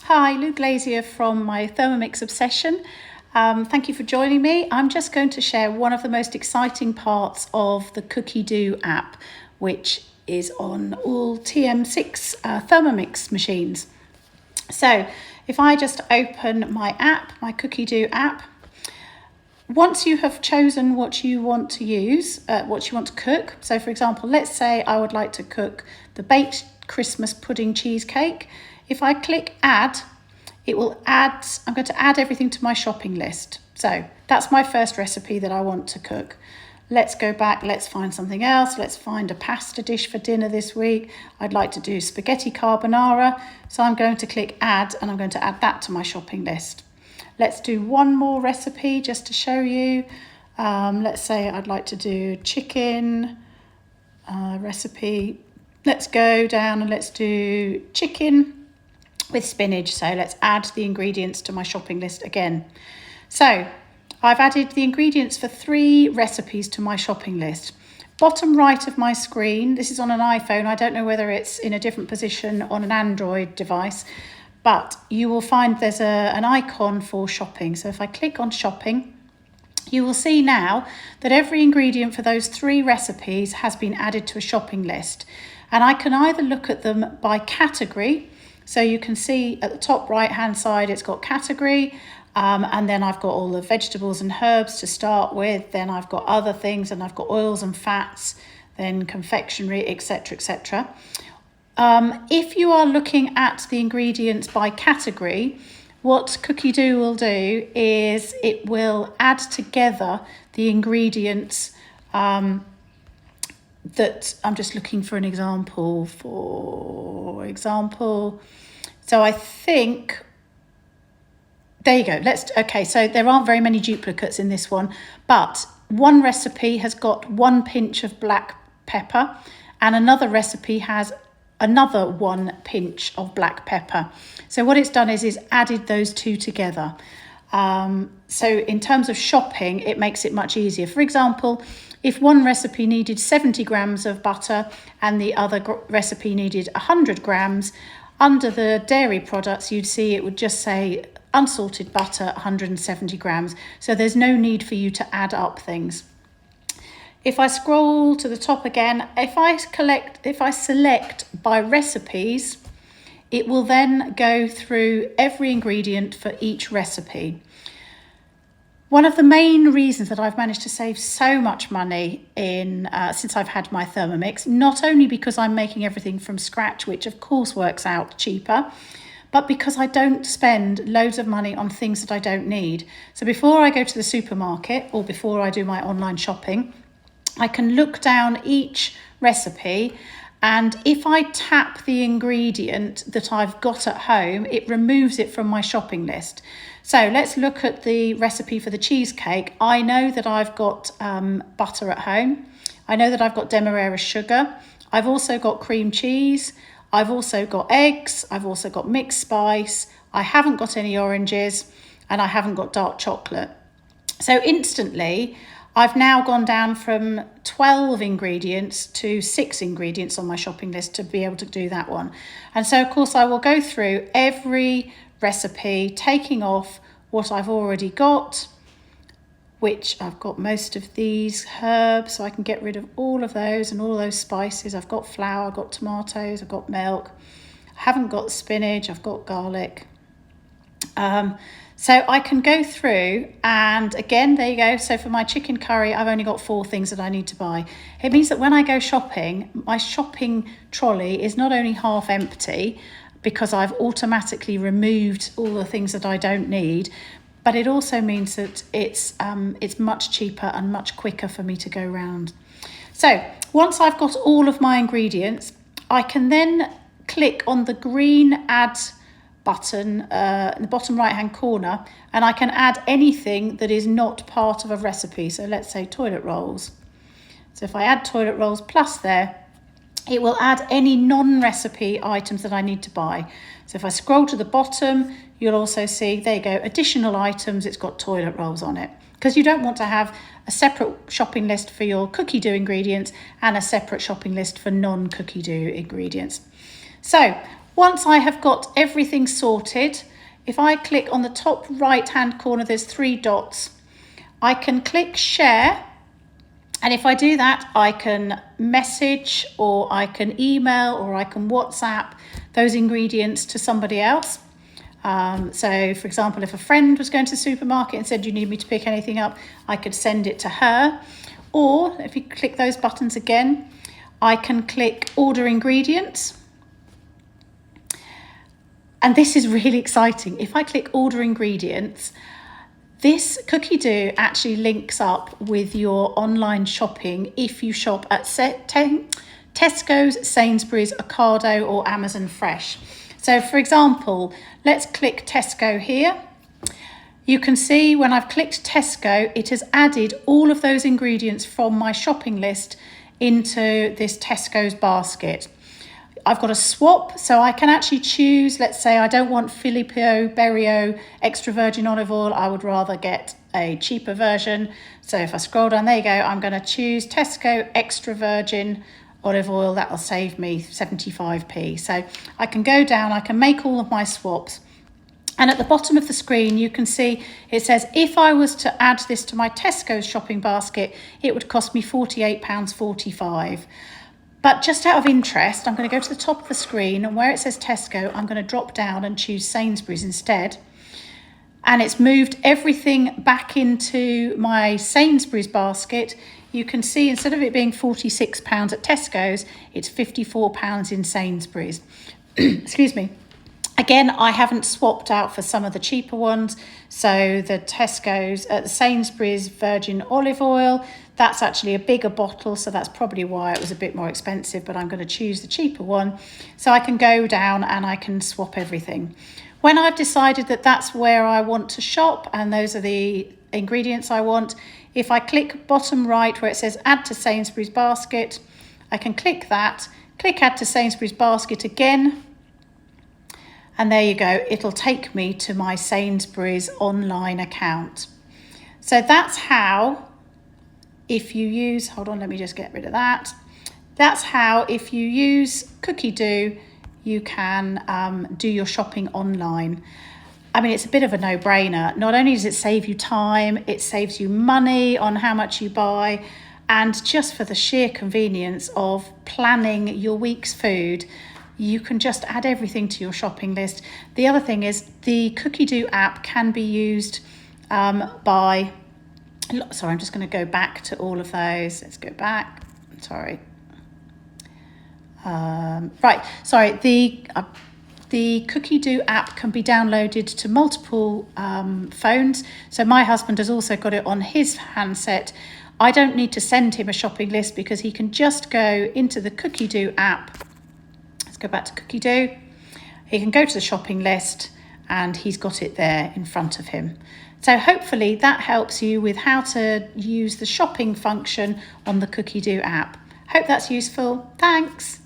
Hi, Lou Glazier from my Thermomix obsession. Thank you for joining me. I'm just going to share one of the most exciting parts of the Cookie Do app, which is on all TM6 Thermomix machines. So if I just open my app, my Cookie Do app, once you have chosen what you want to use, what you want to cook, so for example, let's say I would like to cook the baked Christmas pudding cheesecake. If I click add, it will add, I'm going to add everything to my shopping list. So that's my first recipe that I want to cook. Let's go back, let's find something else. Let's find a pasta dish for dinner this week. I'd like to do spaghetti carbonara. So I'm going to click add and I'm going to add that to my shopping list. Let's do one more recipe just to show you. Let's say I'd like to do chicken recipe. Let's go down and let's do chicken with spinach. So let's add the ingredients to my shopping list again. So I've added the ingredients for 3 recipes to my shopping list. Bottom right of my screen, this is on an iPhone. I don't know whether it's in a different position on an Android device, but you will find there's an icon for shopping. So if I click on shopping, you will see now that every ingredient for those 3 recipes has been added to a shopping list. And I can either look at them by category. So you can see at the top right hand side, it's got category. And then I've got all the vegetables and herbs to start with. Then I've got other things and I've got oils and fats, then confectionery, etc., etc. If you are looking at the ingredients by category, what Cookie Do will do is it will add together the ingredients that I'm just looking for an example. For example, so I think, there you go. Okay, so there aren't very many duplicates in this one, but one recipe has got 1 pinch of black pepper and another recipe has another 1 pinch of black pepper. So what it's done is added those 2 together. So in terms of shopping, it makes it much easier. For example, if one recipe needed 70 grams of butter and the other recipe needed 100 grams, under the dairy products, you'd see it would just say unsalted butter, 170 grams. So there's no need for you to add up things. If I scroll to the top again, if I select by recipes, it will then go through every ingredient for each recipe. One of the main reasons that I've managed to save so much money since I've had my Thermomix, not only because I'm making everything from scratch, which of course works out cheaper, but because I don't spend loads of money on things that I don't need. So before I go to the supermarket or before I do my online shopping, I can look down each recipe, and if I tap the ingredient that I've got at home, it removes it from my shopping list. So let's look at the recipe for the cheesecake. I know that I've got butter at home. I know that I've got demerara sugar. I've also got cream cheese. I've also got eggs. I've also got mixed spice. I haven't got any oranges and I haven't got dark chocolate. So instantly, I've now gone down from 12 ingredients to 6 ingredients on my shopping list to be able to do that one. And so, of course, I will go through every recipe, taking off what I've already got, which I've got most of these herbs, so I can get rid of all of those and all those spices. I've got flour, I've got tomatoes, I've got milk. I haven't got spinach, I've got garlic. So I can go through and again, there you go. So for my chicken curry, I've only got 4 things that I need to buy. It means that when I go shopping, my shopping trolley is not only half empty because I've automatically removed all the things that I don't need, but it also means that it's much cheaper and much quicker for me to go round. So once I've got all of my ingredients, I can then click on the green add button in the bottom right hand corner, and I can add anything that is not part of a recipe. So let's say toilet rolls. So if I add toilet rolls plus there, it will add any non-recipe items that I need to buy. So if I scroll to the bottom, you'll also see, there you go, additional items, it's got toilet rolls on it. Because you don't want to have a separate shopping list for your Cookie Do ingredients and a separate shopping list for non-Cookie Do ingredients. So Once I have got everything sorted, if I click on the top right hand corner, there's 3 dots. I can click share, and if I do that, I can message or I can email or I can WhatsApp those ingredients to somebody else. So for example, if a friend was going to the supermarket and said, "Do you need me to pick anything up?" I could send it to her. Or if you click those buttons again, I can click order ingredients. And this is really exciting. If I click order ingredients, this cookie dough actually links up with your online shopping if you shop at Tesco's, Sainsbury's, Ocado or Amazon Fresh. So for example, let's click Tesco here. You can see when I've clicked Tesco, it has added all of those ingredients from my shopping list into this Tesco's basket. I've got a swap, so I can actually choose, let's say I don't want Filippo Berio extra virgin olive oil, I would rather get a cheaper version. So if I scroll down, there you go, I'm going to choose Tesco extra virgin olive oil, that will save me 75p. So I can go down, I can make all of my swaps. And at the bottom of the screen, you can see it says, if I was to add this to my Tesco's shopping basket, it would cost me £48.45. But just out of interest, I'm going to go to the top of the screen, and where it says Tesco, I'm going to drop down and choose Sainsbury's instead. And it's moved everything back into my Sainsbury's basket. You can see instead of it being £46 at Tesco's, it's £54 in Sainsbury's. Excuse me. Again, I haven't swapped out for some of the cheaper ones. So the Tesco's, the Sainsbury's virgin olive oil, that's actually a bigger bottle, so that's probably why it was a bit more expensive, but I'm going to choose the cheaper one. So I can go down and I can swap everything. When I've decided that that's where I want to shop and those are the ingredients I want, if I click bottom right where it says add to Sainsbury's basket, I can click that, click add to Sainsbury's basket again, and there you go, it'll take me to my Sainsbury's online account. So that's how, if you use, hold on, let me just get rid of that. That's how, if you use Cookie Dough, you can do your shopping online. I mean, it's a bit of a no-brainer. Not only does it save you time, it saves you money on how much you buy, and just for the sheer convenience of planning your week's food, you can just add everything to your shopping list. The other thing is the Cookie Dough app can be used by, sorry, I'm just going to go back to all of those. Let's go back. Sorry. Right. Sorry. The Cookie Dough app can be downloaded to multiple phones. So my husband has also got it on his handset. I don't need to send him a shopping list because he can just go into the Cookie Dough app. Let's go back to Cookie Dough. He can go to the shopping list and he's got it there in front of him. So hopefully that helps you with how to use the shopping function on the Cookie Dough app. Hope that's useful. Thanks.